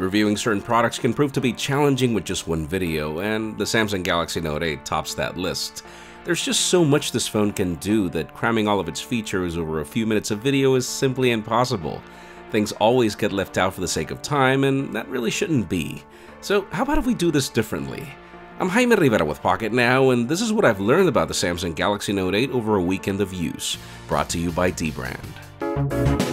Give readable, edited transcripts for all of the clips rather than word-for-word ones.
Reviewing certain products can prove to be challenging with just one video, and the Samsung Galaxy Note 8 tops that list. There's just so much this phone can do that cramming all of its features over a few minutes of video is simply impossible. Things always get left out for the sake of time, and that really shouldn't be. So how about if we do this differently? I'm Jaime Rivera with Pocketnow, and this is what I've learned about the Samsung Galaxy Note 8 over a weekend of use, brought to you by dbrand.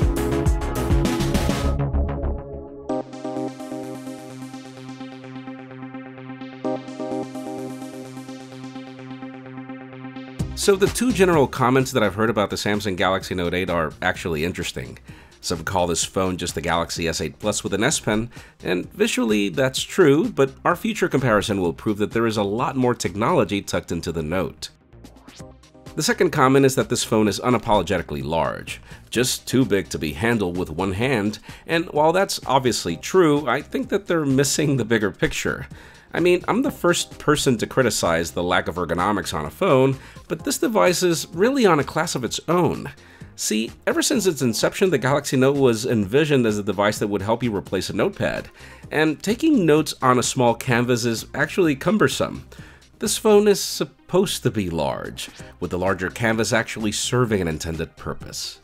So the two general comments that I've heard about the Samsung Galaxy Note 8 are actually interesting. Some call this phone just the Galaxy S8 Plus with an S Pen, and visually that's true, but our future comparison will prove that there is a lot more technology tucked into the Note. The second comment is that this phone is unapologetically large, just too big to be handled with one hand, and while that's obviously true, I think that they're missing the bigger picture. I mean, I'm the first person to criticize the lack of ergonomics on a phone, but this device is really on a class of its own. See, ever since its inception, the Galaxy Note was envisioned as a device that would help you replace a notepad, and taking notes on a small canvas is actually cumbersome. This phone is supposed to be large, with the larger canvas actually serving an intended purpose.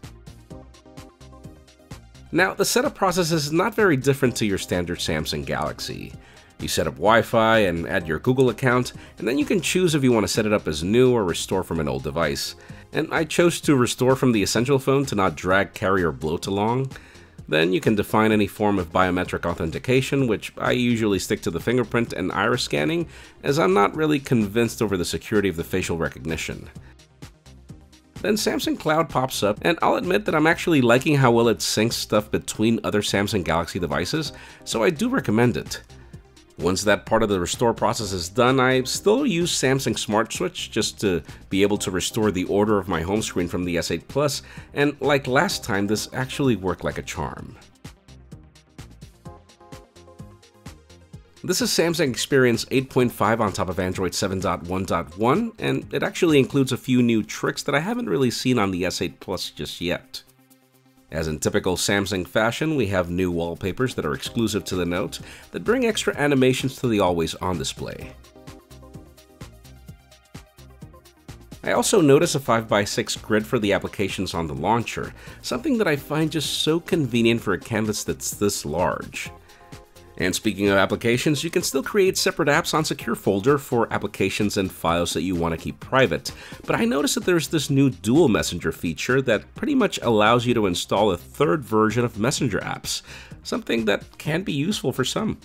Now, the setup process is not very different to your standard Samsung Galaxy. You set up Wi-Fi and add your Google account, and then you can choose if you want to set it up as new or restore from an old device. And I chose to restore from the Essential phone to not drag, carry, or bloat along. Then you can define any form of biometric authentication, which I usually stick to the fingerprint and iris scanning, as I'm not really convinced over the security of the facial recognition. Then Samsung Cloud pops up, and I'll admit that I'm actually liking how well it syncs stuff between other Samsung Galaxy devices, so I do recommend it. Once that part of the restore process is done, I still use Samsung Smart Switch just to be able to restore the order of my home screen from the S8 Plus, and like last time, this actually worked like a charm. This is Samsung Experience 8.5 on top of Android 7.1.1, and it actually includes a few new tricks that I haven't really seen on the S8 Plus just yet. As in typical Samsung fashion, we have new wallpapers that are exclusive to the Note that bring extra animations to the always-on display. I also notice a 5x6 grid for the applications on the launcher, something that I find just so convenient for a canvas that's this large. And speaking of applications, you can still create separate apps on Secure Folder for applications and files that you want to keep private. But I noticed that there's this new dual messenger feature that pretty much allows you to install a third version of Messenger apps, something that can be useful for some.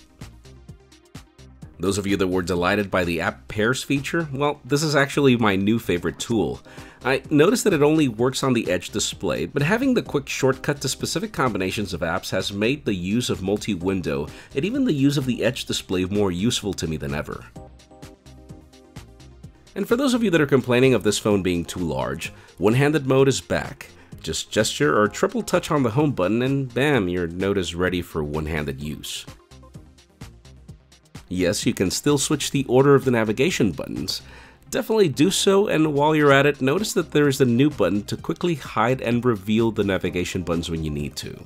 Those of you that were delighted by the app Pears feature, well, this is actually my new favorite tool. I noticed that it only works on the Edge display, but having the quick shortcut to specific combinations of apps has made the use of multi-window and even the use of the Edge display more useful to me than ever. And for those of you that are complaining of this phone being too large, One-Handed Mode is back. Just gesture or triple touch on the home button and bam, your Note is ready for one-handed use. Yes, you can still switch the order of the navigation buttons. Definitely do so, and while you're at it, notice that there is a new button to quickly hide and reveal the navigation buttons when you need to.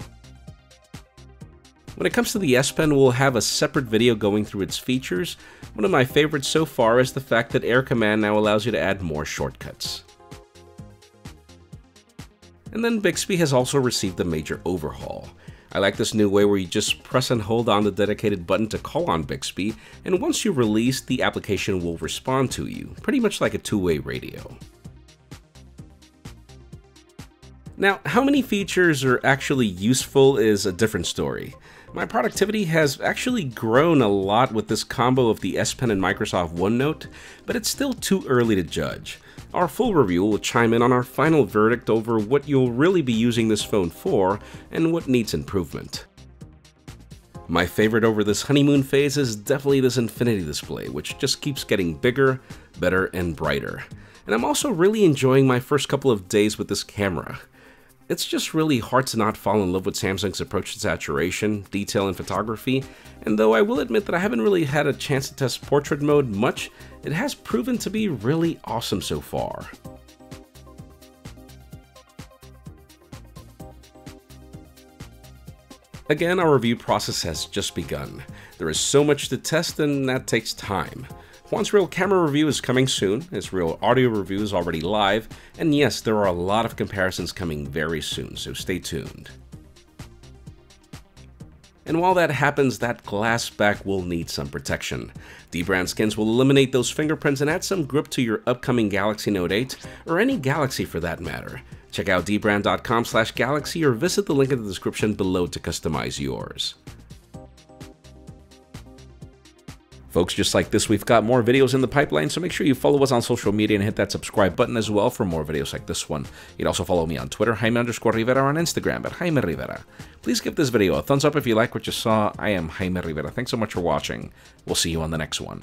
When it comes to the S Pen, we'll have a separate video going through its features. One of my favorites so far is the fact that Air Command now allows you to add more shortcuts. And then Bixby has also received a major overhaul. I like this new way where you just press and hold on the dedicated button to call on Bixby, and once you release, the application will respond to you, pretty much like a two-way radio. Now, how many features are actually useful is a different story. My productivity has actually grown a lot with this combo of the S Pen and Microsoft OneNote, but it's still too early to judge. Our full review will chime in on our final verdict over what you'll really be using this phone for and what needs improvement. My favorite over this honeymoon phase is definitely this infinity display, which just keeps getting bigger, better, and brighter. And I'm also really enjoying my first couple of days with this camera. It's just really hard to not fall in love with Samsung's approach to saturation, detail, and photography, and though I will admit that I haven't really had a chance to test portrait mode much, it has proven to be really awesome so far. Again, our review process has just begun. There is so much to test and that takes time. Juan's real camera review is coming soon, his real audio review is already live, and yes, there are a lot of comparisons coming very soon, so stay tuned. And while that happens, that glass back will need some protection. dbrand skins will eliminate those fingerprints and add some grip to your upcoming Galaxy Note 8, or any Galaxy for that matter. Check out dbrand.com/galaxy or visit the link in the description below to customize yours. Folks, just like this, we've got more videos in the pipeline, so make sure you follow us on social media and hit that subscribe button as well for more videos like this one. You can also follow me on Twitter, Jaime_Rivera, or on Instagram at Jaime Rivera. Please give this video a thumbs up if you like what you saw. I am Jaime Rivera. Thanks so much for watching. We'll see you on the next one.